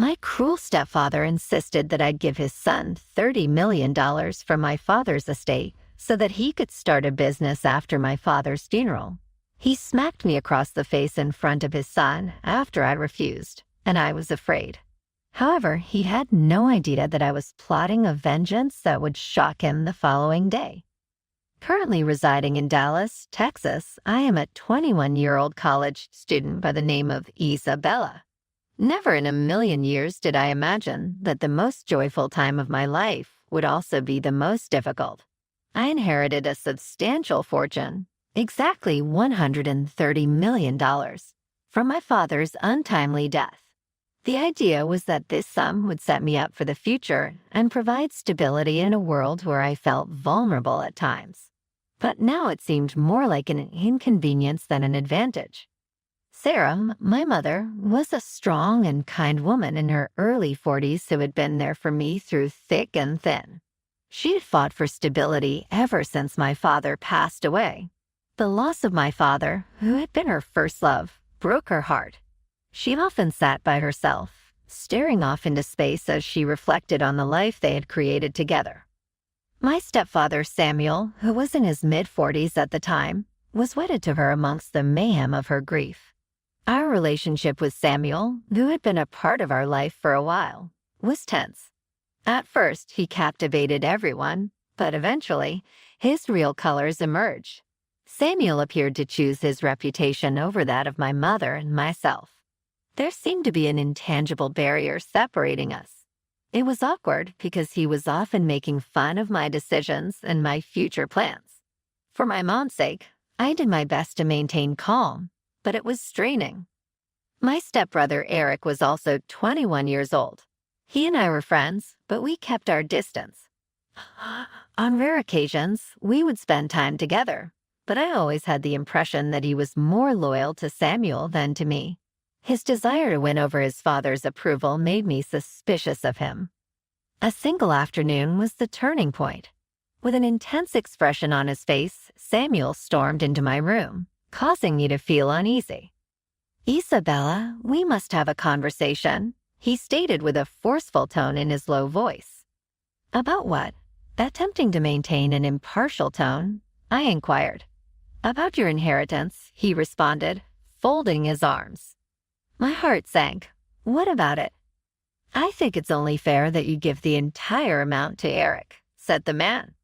My cruel stepfather insisted that I'd give his son $30 million from my father's estate so that he could start a business after my father's funeral. He smacked me across the face in front of his son after I refused, and I was afraid. However, he had no idea that I was plotting a vengeance that would shock him the following day. Currently residing in Dallas, Texas, I am a 21-year-old college student by the name of Isabella. Never in a million years did I imagine that the most joyful time of my life would also be the most difficult. I inherited a substantial fortune, exactly $130 million, from my father's untimely death. The idea was that this sum would set me up for the future and provide stability in a world where I felt vulnerable at times. But now it seemed more like an inconvenience than an advantage. Sarah, my mother, was a strong and kind woman in her early 40s who had been there for me through thick and thin. She had fought for stability ever since my father passed away. The loss of my father, who had been her first love, broke her heart. She often sat by herself, staring off into space as she reflected on the life they had created together. My stepfather, Samuel, who was in his mid-40s at the time, was wedded to her amongst the mayhem of her grief. Our relationship with Samuel, who had been a part of our life for a while, was tense. At first, he captivated everyone, but eventually, his real colors emerged. Samuel appeared to choose his reputation over that of my mother and myself. There seemed to be an intangible barrier separating us. It was awkward because he was often making fun of my decisions and my future plans. For my mom's sake, I did my best to maintain calm, but it was straining. My stepbrother Eric was also 21 years old. He and I were friends, but we kept our distance. On rare occasions, we would spend time together, but I always had the impression that he was more loyal to Samuel than to me. His desire to win over his father's approval made me suspicious of him. A single afternoon was the turning point. With an intense expression on his face, Samuel stormed into my room, causing me to feel uneasy. "Isabella, we must have a conversation," he stated with a forceful tone in his low voice. "About what?" Attempting to maintain an impartial tone, I inquired. "About your inheritance," he responded, folding his arms. My heart sank. "What about it?" "I think it's only fair that you give the entire amount to Eric," said the man.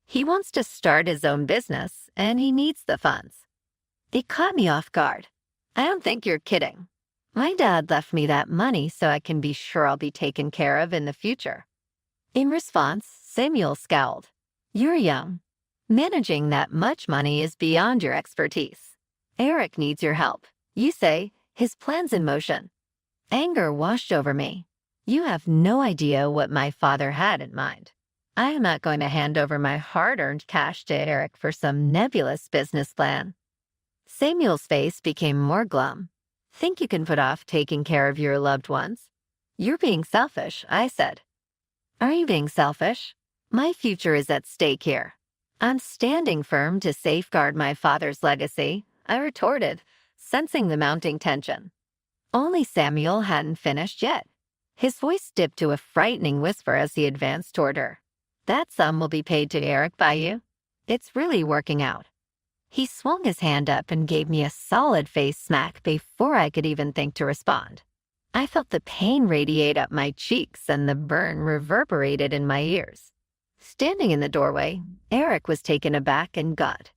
"He wants to start his own business, and he needs the funds." It caught me off guard. "I don't think you're kidding. My dad left me that money so I can be sure I'll be taken care of in the future." In response, Samuel scowled. "You're young. Managing that much money is beyond your expertise. Eric needs your help. You say, his plan's in motion." Anger washed over me. You have no idea what my father had in mind. I am not going to hand over my hard-earned cash to Eric for some nebulous business plan. Samuel's face became more glum. "Think you can put off taking care of your loved ones? You're being selfish," I said. "Are you being selfish? My future is at stake here. I'm standing firm to safeguard my father's legacy," I retorted, sensing the mounting tension. Only Samuel hadn't finished yet. His voice dipped to a frightening whisper as he advanced toward her. "That sum will be paid to Eric by you. It's really working out." He swung his hand up and gave me a solid face smack before I could even think to respond. I felt the pain radiate up my cheeks and the burn reverberated in my ears. Standing in the doorway, Eric was taken aback and gutted.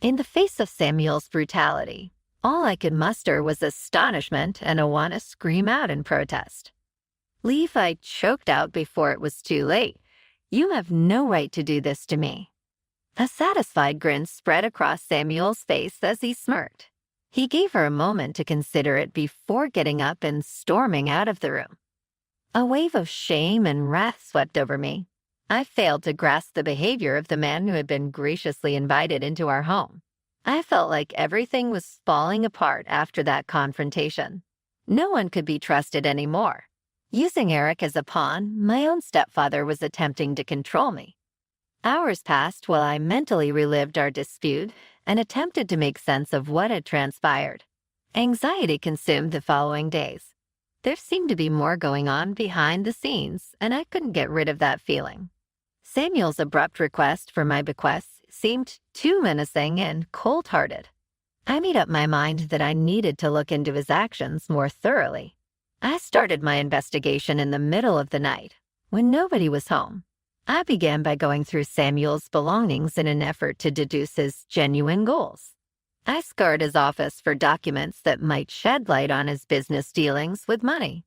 In the face of Samuel's brutality, all I could muster was astonishment and a want to scream out in protest. "Leave," I choked out before it was too late. "You have no right to do this to me." A satisfied grin spread across Samuel's face as he smirked. He gave her a moment to consider it before getting up and storming out of the room. A wave of shame and wrath swept over me. I failed to grasp the behavior of the man who had been graciously invited into our home. I felt like everything was falling apart after that confrontation. No one could be trusted anymore. Using Eric as a pawn, my own stepfather was attempting to control me. Hours passed while I mentally relived our dispute and attempted to make sense of what had transpired. Anxiety consumed the following days. There seemed to be more going on behind the scenes, and I couldn't get rid of that feeling. Samuel's abrupt request for my bequests seemed too menacing and cold-hearted. I made up my mind that I needed to look into his actions more thoroughly. I started my investigation in the middle of the night, when nobody was home. I began by going through Samuel's belongings in an effort to deduce his genuine goals. I scoured his office for documents that might shed light on his business dealings with money.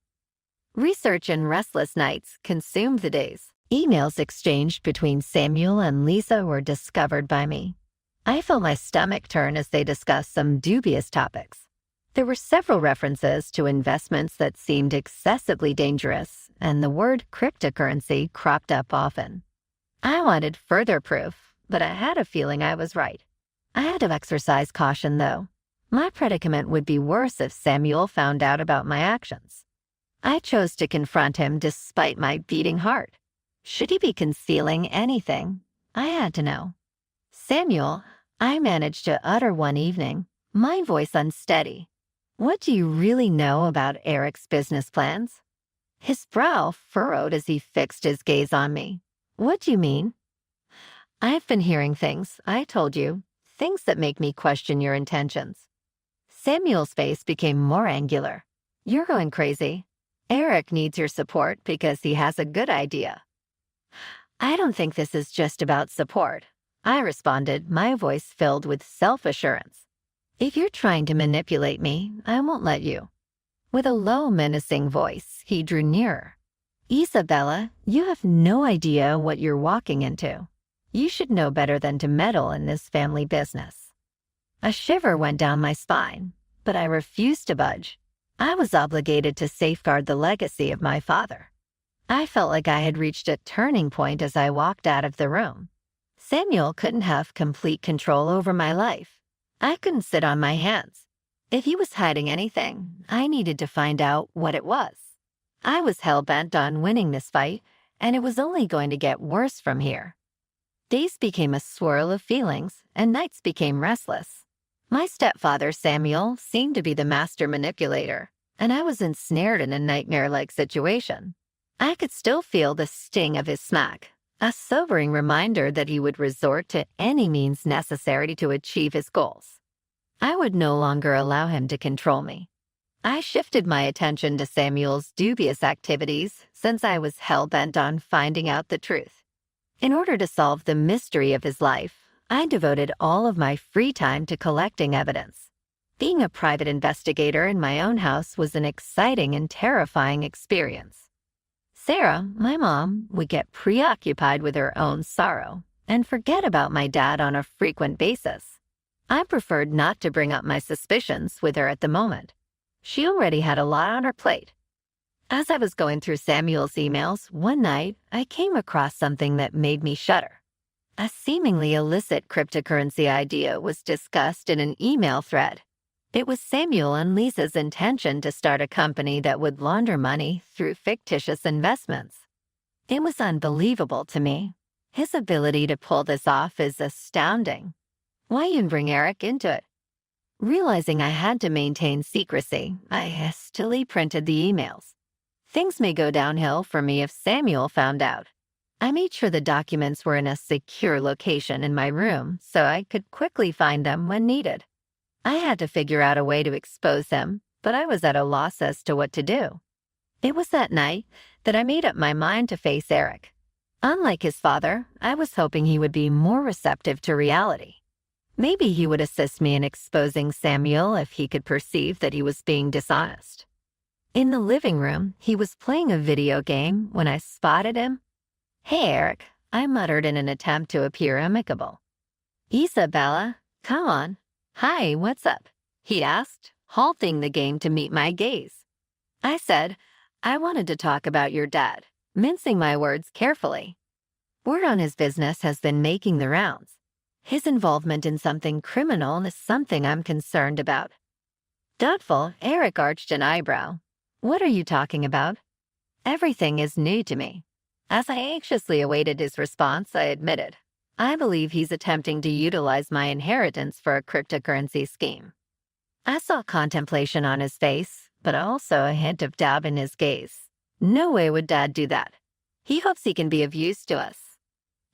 Research and restless nights consumed the days. Emails exchanged between Samuel and Lisa were discovered by me. I felt my stomach turn as they discussed some dubious topics. There were several references to investments that seemed excessively dangerous, and the word cryptocurrency cropped up often. I wanted further proof, but I had a feeling I was right. I had to exercise caution, though. My predicament would be worse if Samuel found out about my actions. I chose to confront him despite my beating heart. Should he be concealing anything? I had to know. "Samuel," I managed to utter one evening, my voice unsteady. "What do you really know about Eric's business plans?" His brow furrowed as he fixed his gaze on me. "What do you mean?" "I've been hearing things, I told you, things that make me question your intentions." Samuel's face became more angular. "You're going crazy. Eric needs your support because he has a good idea." "I don't think this is just about support," I responded, my voice filled with self-assurance. "If you're trying to manipulate me, I won't let you." With a low, menacing voice, he drew nearer. "Isabella, you have no idea what you're walking into. You should know better than to meddle in this family business." A shiver went down my spine, but I refused to budge. I was obligated to safeguard the legacy of my father. I felt like I had reached a turning point as I walked out of the room. Samuel couldn't have complete control over my life. I couldn't sit on my hands. If he was hiding anything, I needed to find out what it was. I was hell-bent on winning this fight, and it was only going to get worse from here. Days became a swirl of feelings, and nights became restless. My stepfather, Samuel, seemed to be the master manipulator, and I was ensnared in a nightmare-like situation. I could still feel the sting of his smack, a sobering reminder that he would resort to any means necessary to achieve his goals. I would no longer allow him to control me. I shifted my attention to Samuel's dubious activities since I was hell-bent on finding out the truth. In order to solve the mystery of his life, I devoted all of my free time to collecting evidence. Being a private investigator in my own house was an exciting and terrifying experience. Sarah, my mom, would get preoccupied with her own sorrow and forget about my dad on a frequent basis. I preferred not to bring up my suspicions with her at the moment. She already had a lot on her plate. As I was going through Samuel's emails, one night I came across something that made me shudder. A seemingly illicit cryptocurrency idea was discussed in an email thread. It was Samuel and Lisa's intention to start a company that would launder money through fictitious investments. It was unbelievable to me. His ability to pull this off is astounding. Why even bring Eric into it? Realizing I had to maintain secrecy, I hastily printed the emails. Things may go downhill for me if Samuel found out. I made sure the documents were in a secure location in my room so I could quickly find them when needed. I had to figure out a way to expose him, but I was at a loss as to what to do. It was that night that I made up my mind to face Eric. Unlike his father, I was hoping he would be more receptive to reality. Maybe he would assist me in exposing Samuel if he could perceive that he was being dishonest. In the living room, he was playing a video game when I spotted him. "Hey, Eric," I muttered in an attempt to appear amicable. "Isabella, come on." "Hi, what's up?" he asked, halting the game to meet my gaze. I said, "I wanted to talk about your dad," mincing my words carefully. Word on his business has been making the rounds. His involvement in something criminal is something I'm concerned about. Doubtful, Eric arched an eyebrow. "What are you talking about?" Everything is new to me. As I anxiously awaited his response, I admitted, "I believe he's attempting to utilize my inheritance for a cryptocurrency scheme." I saw contemplation on his face, but also a hint of doubt in his gaze. No way would Dad do that. He hopes he can be of use to us.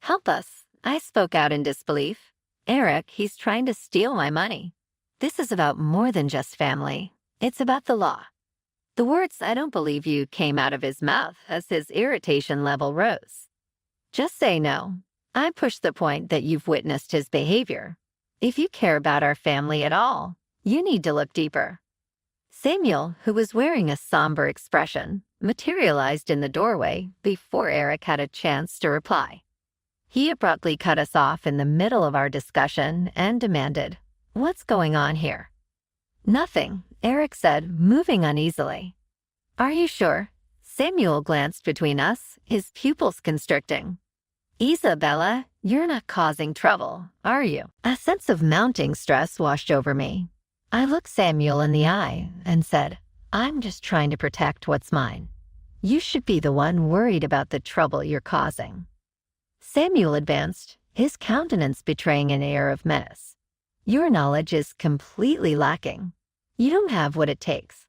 Help us, I spoke out in disbelief. Eric, he's trying to steal my money. This is about more than just family. It's about the law. The words "I don't believe you" came out of his mouth as his irritation level rose. Just say no. I pushed the point that you've witnessed his behavior. If you care about our family at all, you need to look deeper. Samuel, who was wearing a somber expression, materialized in the doorway before Eric had a chance to reply. He abruptly cut us off in the middle of our discussion and demanded, "What's going on here?" "Nothing," Eric said, moving uneasily. "Are you sure?" Samuel glanced between us, his pupils constricting. "Isabella, you're not causing trouble, are you?" A sense of mounting stress washed over me. I looked Samuel in the eye and said, "I'm just trying to protect what's mine. You should be the one worried about the trouble you're causing." Samuel advanced, his countenance betraying an air of menace. "Your knowledge is completely lacking. You don't have what it takes."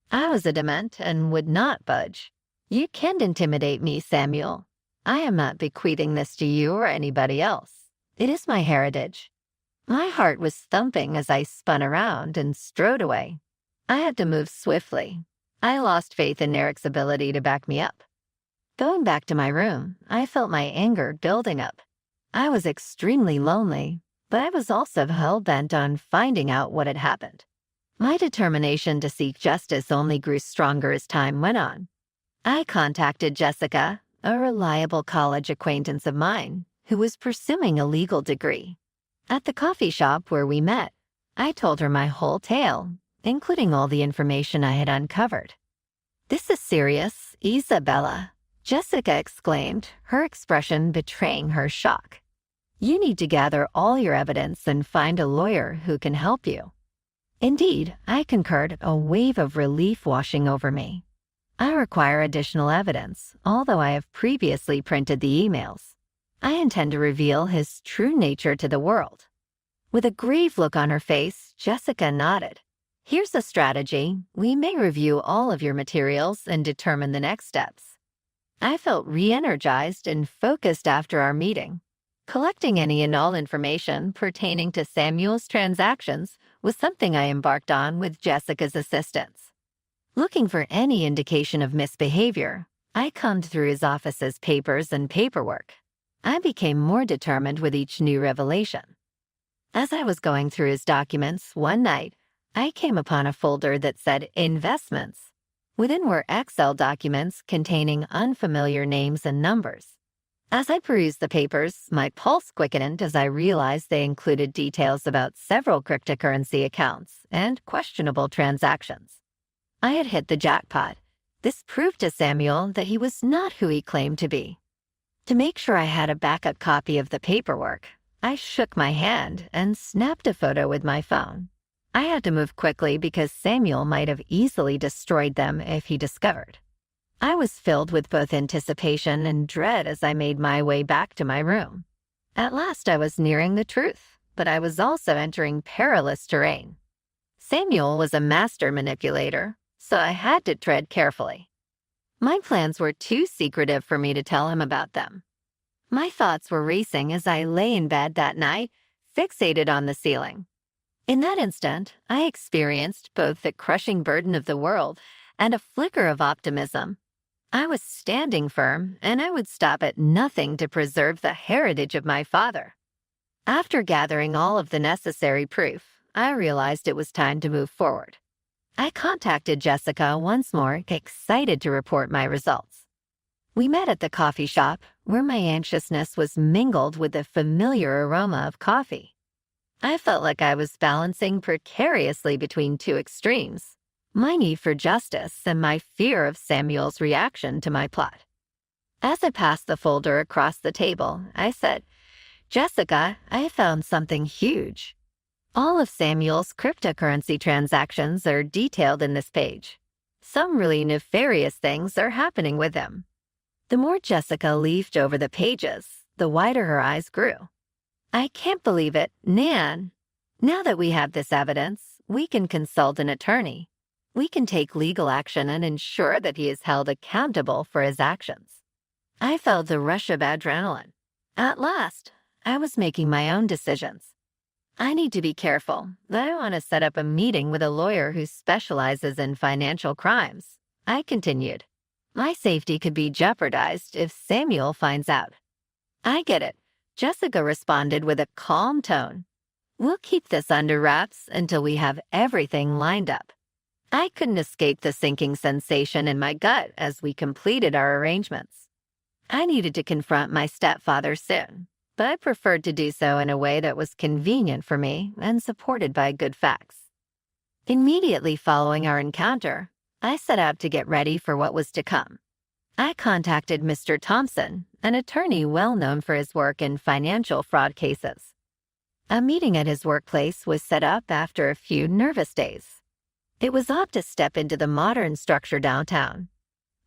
I was adamant and would not budge. "You can't intimidate me, Samuel. I am not bequeathing this to you or anybody else. It is my heritage." My heart was thumping as I spun around and strode away. I had to move swiftly. I lost faith in Eric's ability to back me up. Going back to my room, I felt my anger building up. I was extremely lonely, but I was also hell-bent on finding out what had happened. My determination to seek justice only grew stronger as time went on. I contacted Jessica, a reliable college acquaintance of mine, who was pursuing a legal degree. At the coffee shop where we met, I told her my whole tale, including all the information I had uncovered. "This is serious, Isabella," Jessica exclaimed, her expression betraying her shock. "You need to gather all your evidence and find a lawyer who can help you." Indeed, I concurred, a wave of relief washing over me. "I require additional evidence, although I have previously printed the emails. I intend to reveal his true nature to the world." With a grave look on her face, Jessica nodded. "Here's a strategy. We may review all of your materials and determine the next steps." I felt re-energized and focused after our meeting. Collecting any and all information pertaining to Samuel's transactions was something I embarked on with Jessica's assistance. Looking for any indication of misbehavior, I combed through his office's papers and paperwork. I became more determined with each new revelation. As I was going through his documents one night, I came upon a folder that said "Investments." Within were Excel documents containing unfamiliar names and numbers. As I perused the papers, my pulse quickened as I realized they included details about several cryptocurrency accounts and questionable transactions. I had hit the jackpot. This proved to Samuel that he was not who he claimed to be. To make sure I had a backup copy of the paperwork, I shook my hand and snapped a photo with my phone. I had to move quickly because Samuel might have easily destroyed them if he discovered. I was filled with both anticipation and dread as I made my way back to my room. At last I was nearing the truth, but I was also entering perilous terrain. Samuel was a master manipulator, so I had to tread carefully. My plans were too secretive for me to tell him about them. My thoughts were racing as I lay in bed that night, fixated on the ceiling. In that instant, I experienced both the crushing burden of the world and a flicker of optimism. I was standing firm, and I would stop at nothing to preserve the heritage of my father. After gathering all of the necessary proof, I realized it was time to move forward. I contacted Jessica once more, excited to report my results. We met at the coffee shop, where my anxiousness was mingled with the familiar aroma of coffee. I felt like I was balancing precariously between two extremes, my need for justice and my fear of Samuel's reaction to my plot. As I passed the folder across the table, I said, "Jessica, I found something huge. All of Samuel's cryptocurrency transactions are detailed in this page. Some really nefarious things are happening with him." The more Jessica leafed over the pages, the wider her eyes grew. "I can't believe it, Nan. Now that we have this evidence, we can consult an attorney. We can take legal action and ensure that he is held accountable for his actions. I felt a rush of adrenaline. At last, I was making my own decisions. I need to be careful. I want to set up a meeting with a lawyer who specializes in financial crimes, I continued. My safety could be jeopardized if Samuel finds out. I get it, Jessica responded with a calm tone. We'll keep this under wraps until we have everything lined up. I couldn't escape the sinking sensation in my gut as we completed our arrangements. I needed to confront my stepfather soon, but I preferred to do so in a way that was convenient for me and supported by good facts. Immediately following our encounter, I set out to get ready for what was to come. I contacted Mr. Thompson, an attorney well known for his work in financial fraud cases. A meeting at his workplace was set up after a few nervous days. It was odd to step into the modern structure downtown.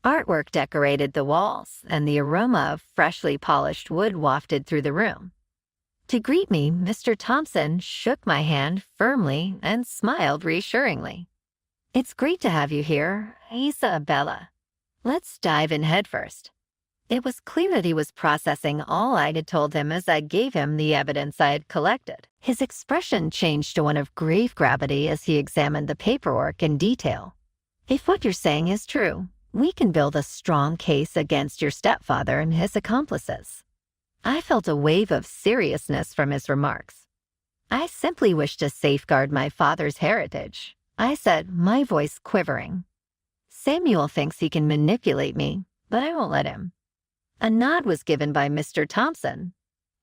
Artwork decorated the walls, and the aroma of freshly polished wood wafted through the room. To greet me, Mr. Thompson shook my hand firmly and smiled reassuringly. It's great to have you here, Isabella. Let's dive in headfirst. It was clear that he was processing all I had told him as I gave him the evidence I had collected. His expression changed to one of grave gravity as he examined the paperwork in detail. If what you're saying is true, we can build a strong case against your stepfather and his accomplices. I felt a wave of seriousness from his remarks. I simply wish to safeguard my father's heritage, I said, my voice quivering. Samuel thinks he can manipulate me, but I won't let him. A nod was given by Mr. Thompson.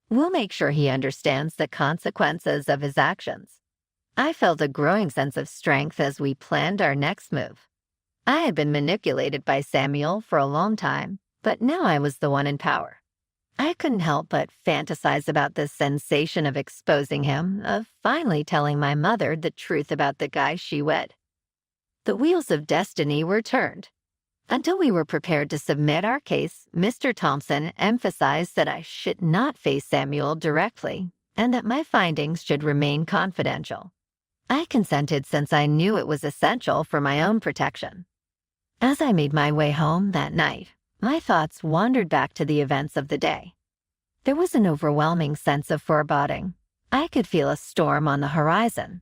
We'll make sure he understands the consequences of his actions. I felt a growing sense of strength as we planned our next move. I had been manipulated by Samuel for a long time, but now I was the one in power. I couldn't help but fantasize about the sensation of exposing him, of finally telling my mother the truth about the guy she wed. The wheels of destiny were turned. Until we were prepared to submit our case, Mr. Thompson emphasized that I should not face Samuel directly and that my findings should remain confidential. I consented since I knew it was essential for my own protection. As I made my way home that night, my thoughts wandered back to the events of the day. There was an overwhelming sense of foreboding. I could feel a storm on the horizon.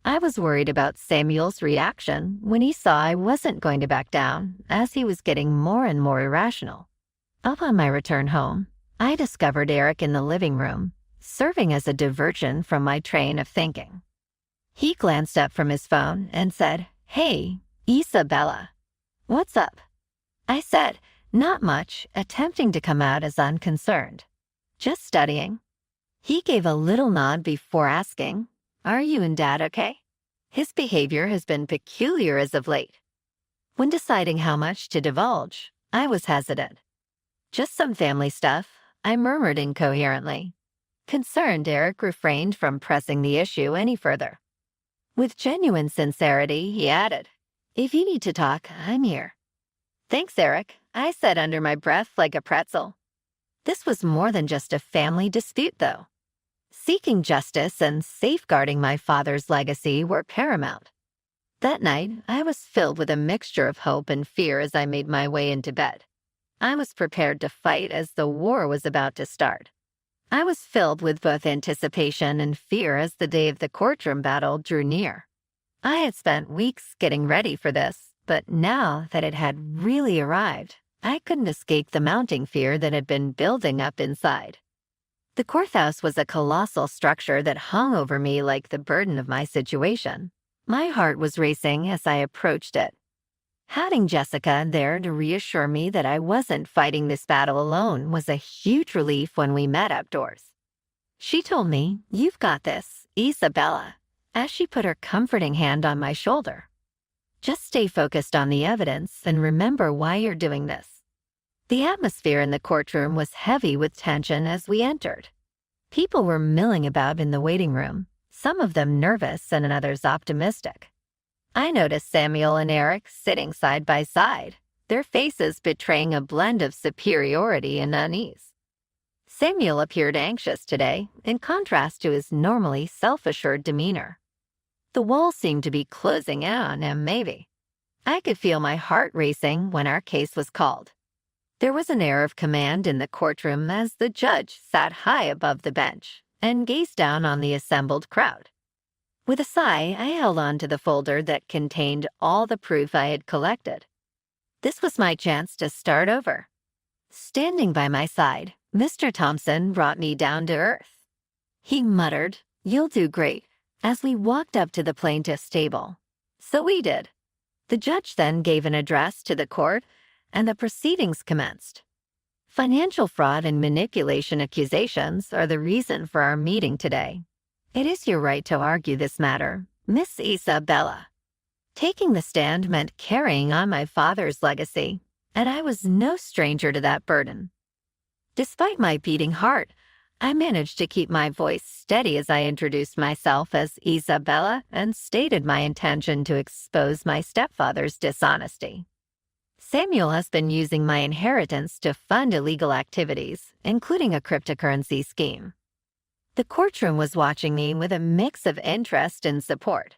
I was worried about Samuel's reaction when he saw I wasn't going to back down, as he was getting more and more irrational. Upon my return home, I discovered Eric in the living room, serving as a diversion from my train of thinking. He glanced up from his phone and said, "Hey, Isabella. What's up?" I said, "Not much," attempting to come out as unconcerned. "Just studying." He gave a little nod before asking, "Are you and Dad okay?" His behavior has been peculiar as of late. When deciding how much to divulge, I was hesitant. "Just some family stuff," I murmured incoherently. Concerned, Eric refrained from pressing the issue any further. With genuine sincerity, he added, "If you need to talk, I'm here." "Thanks, Eric," I said under my breath like a pretzel. This was more than just a family dispute, though. Seeking justice and safeguarding my father's legacy were paramount. That night, I was filled with a mixture of hope and fear as I made my way into bed. I was prepared to fight as the war was about to start. I was filled with both anticipation and fear as the day of the courtroom battle drew near. I had spent weeks getting ready for this, but now that it had really arrived, I couldn't escape the mounting fear that had been building up inside. The courthouse was a colossal structure that hung over me like the burden of my situation. My heart was racing as I approached it. Having Jessica there to reassure me that I wasn't fighting this battle alone was a huge relief when we met outdoors. She told me, "You've got this, Isabella," as she put her comforting hand on my shoulder. "Just stay focused on the evidence and remember why you're doing this." The atmosphere in the courtroom was heavy with tension as we entered. People were milling about in the waiting room, some of them nervous and others optimistic. I noticed Samuel and Eric sitting side by side, their faces betraying a blend of superiority and unease. Samuel appeared anxious today, in contrast to his normally self-assured demeanor. The wall seemed to be closing in on him, maybe. I could feel my heart racing when our case was called. There was an air of command in the courtroom as the judge sat high above the bench and gazed down on the assembled crowd. With a sigh, I held on to the folder that contained all the proof I had collected. This was my chance to start over. Standing by my side, Mr. Thompson brought me down to earth. He muttered, "You'll do great," as we walked up to the plaintiff's table. So we did. The judge then gave an address to the court, and the proceedings commenced. Financial fraud and manipulation accusations are the reason for our meeting today. It is your right to argue this matter, Miss Isabella. Taking the stand meant carrying on my father's legacy, and I was no stranger to that burden. Despite my beating heart, I managed to keep my voice steady as I introduced myself as Isabella and stated my intention to expose my stepfather's dishonesty. Samuel has been using my inheritance to fund illegal activities, including a cryptocurrency scheme. The courtroom was watching me with a mix of interest and support.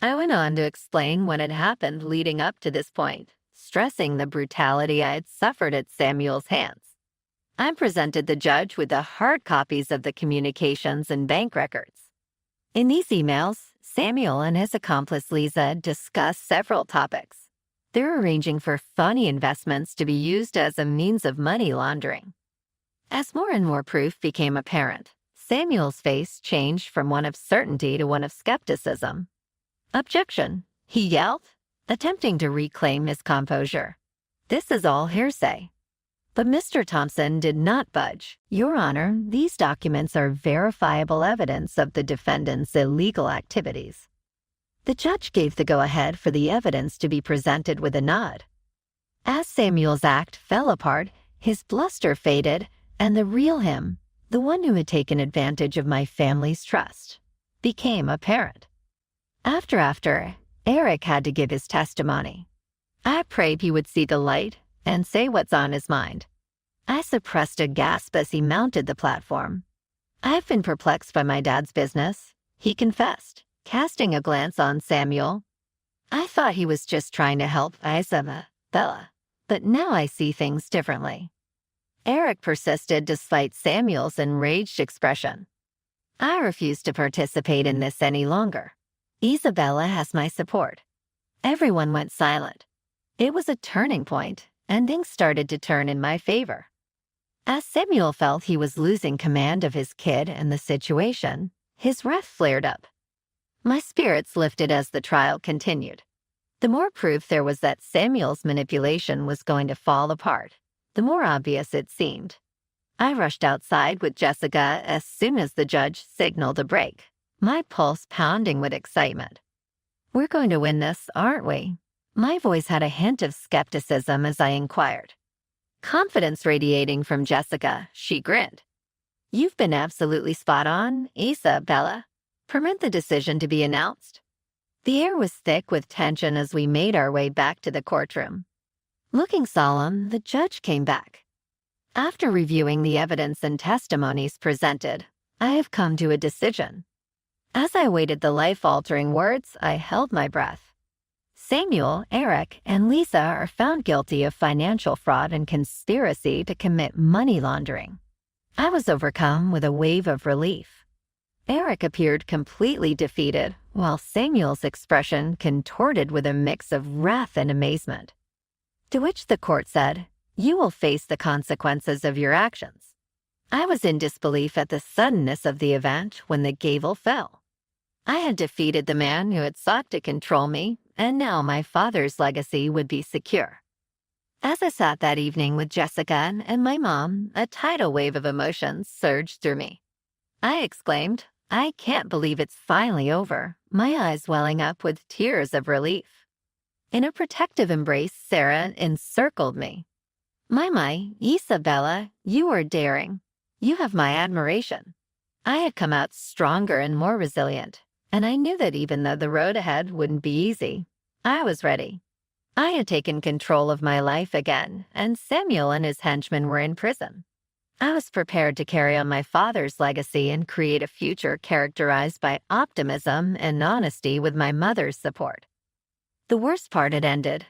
I went on to explain what had happened leading up to this point, stressing the brutality I had suffered at Samuel's hands. I presented the judge with the hard copies of the communications and bank records. In these emails, Samuel and his accomplice Lisa discussed several topics. They're arranging for funny investments to be used as a means of money laundering. As more and more proof became apparent, Samuel's face changed from one of certainty to one of skepticism. "Objection," he yelled, attempting to reclaim his composure. "This is all hearsay." But Mr. Thompson did not budge. "Your Honor, these documents are verifiable evidence of the defendant's illegal activities." The judge gave the go-ahead for the evidence to be presented with a nod. As Samuel's act fell apart, his bluster faded, and the real him, the one who had taken advantage of my family's trust, became apparent. After, Eric had to give his testimony. I prayed he would see the light and say what's on his mind. I suppressed a gasp as he mounted the platform. "I've been perplexed by my dad's business," he confessed, casting a glance on Samuel. "I thought he was just trying to help Isabella, but now I see things differently." Eric persisted despite Samuel's enraged expression. "I refuse to participate in this any longer. Isabella has my support." Everyone went silent. It was a turning point, and things started to turn in my favor. As Samuel felt he was losing command of his kid and the situation, his wrath flared up. My spirits lifted as the trial continued. The more proof there was that Samuel's manipulation was going to fall apart, the more obvious it seemed. I rushed outside with Jessica as soon as the judge signaled a break, my pulse pounding with excitement. "We're going to win this, aren't we?" My voice had a hint of skepticism as I inquired. Confidence radiating from Jessica, she grinned. "You've been absolutely spot on, Isabella. Permit the decision to be announced." The air was thick with tension as we made our way back to the courtroom. Looking solemn, the judge came back. "After reviewing the evidence and testimonies presented, I have come to a decision." As I awaited the life-altering words, I held my breath. Samuel, Eric, and Lisa are found guilty of financial fraud and conspiracy to commit money laundering. I was overcome with a wave of relief. Eric appeared completely defeated, while Samuel's expression contorted with a mix of wrath and amazement. To which the court said, "You will face the consequences of your actions." I was in disbelief at the suddenness of the event when the gavel fell. I had defeated the man who had sought to control me, and now my father's legacy would be secure. As I sat that evening with Jessica and my mom, a tidal wave of emotions surged through me. I exclaimed, "I can't believe it's finally over," my eyes welling up with tears of relief. In a protective embrace, Sarah encircled me. My, Isabella, you are daring. You have my admiration." I had come out stronger and more resilient, and I knew that even though the road ahead wouldn't be easy, I was ready. I had taken control of my life again, and Samuel and his henchmen were in prison. I was prepared to carry on my father's legacy and create a future characterized by optimism and honesty with my mother's support. The worst part had ended.